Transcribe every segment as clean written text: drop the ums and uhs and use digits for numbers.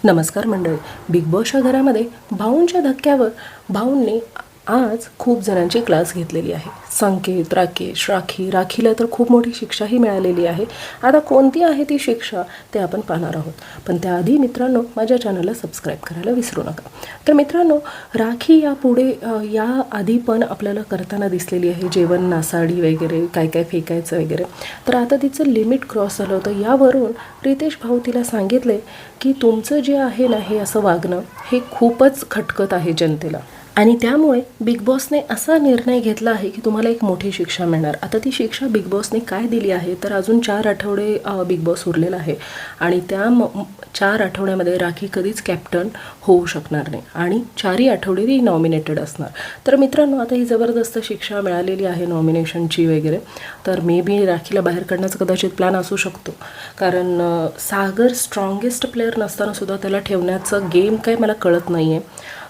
नमस्कार मंडळी. बिग बॉसच्या घरामध्ये भाऊंच्या धक्क्यावर भाऊंनी आज खूप जणांची क्लास घेतलेली आहे. संकेत, राकेश, राखीला तर खूप मोठी शिक्षाही मिळालेली आहे. आता कोणती आहे ती शिक्षा ते आपण पाहणार आहोत. पण त्याआधी मित्रांनो, माझ्या चॅनलला सबस्क्राईब करायला विसरू नका. तर मित्रांनो, राखी यापुढे याआधी पण आपल्याला करताना दिसलेली आहे, जेवण नासाडी वगैरे, काय काय फेकायचं वगैरे. तर आता तिचं लिमिट क्रॉस झालं होतं. यावरून रितेश भाऊ तिला सांगितले की तुमचं जे आहे ना, हे असं वागणं हे खूपच खटकत आहे जनतेला. आणि त्यामुळे बिग बॉसने असा निर्णय घेतला आहे की तुम्हाला एक मोठी शिक्षा मिळणार. आता ती शिक्षा बिग बॉसने काय दिली आहे तर अजून 4 आठवडे बिग बॉस उरलेला आहे आणि त्या 4 आठवड्यामध्ये राखी कधीच कॅप्टन होऊ शकणार नाही आणि 4ही आठवडे ती नॉमिनेटेड असणार. तर मित्रांनो, आता ही जबरदस्त शिक्षा मिळालेली आहे नॉमिनेशनची वगैरे. तर मे बी राखीला बाहेर काढण्याचा कदाचित प्लॅन असू शकतो, कारण सागर स्ट्रॉंगेस्ट प्लेअर नसतानासुद्धा त्याला ठेवण्याचं गेम काय मला कळत नाही आहे.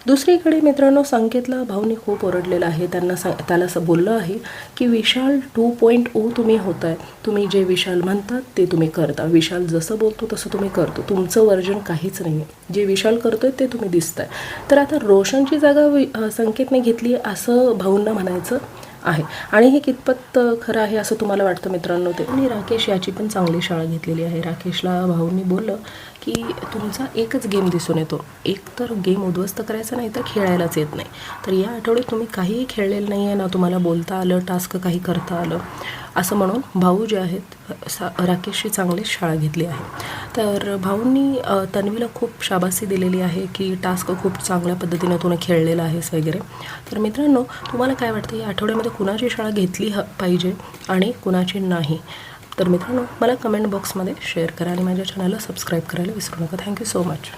दुसरीकडे मित्रांनो, संकेतला भाऊनी खूप ओरडलेलं आहे. त्याला असं बोललं आहे की विशाल 2.0 तुम्ही होत आहे. तुम्ही जे विशाल म्हणतात ते तुम्ही करता. विशाल जसं बोलतो तसं तुम्ही करतो. तुमचं वर्जन काहीच नाही आहे. जे विशाल करतोय ते तुम्ही दिसताय. तर आता रोशनची जागा संकेतने घेतली असं भाऊंना म्हणायचं आहे. आणि हे कितपत खरं आहे असं तुम्हाला वाटतं मित्रांनो ते. आणि राकेश याची पण चांगली शाळा घेतलेली आहे. राकेशला भाऊंनी बोललं की तुमचा एकच गेम दिसून येतो, एक तर गेम उद्ध्वस्त करायचा, नाही तर खेळायलाच येत नाही. तर या आठवड्यात तुम्ही काहीही खेळलेलं नाही आहे ना, तुम्हाला बोलता आलं, टास्क काही करता आलं, असं म्हणून भाऊ जे आहेत राकेशची चांगलीच शाळा घेतली आहे. तर भाऊंनी तन्वीला खूप शाबासी दिलेली आहे की टास्क खूप चांगल्या पद्धतीनं तू खेळलेला आहेस वगैरे. तर मित्रांनो, तुम्हाला काय वाटतं या आठवड्यामध्ये कुणाची शाळा घेतली पाहिजे आणि कुणाची नाही? तर मित्रांनो, मला कमेंट बॉक्समध्ये शेअर करा आणि माझ्या चॅनलला सबस्क्राईब करायला विसरू नका. Thank you so much.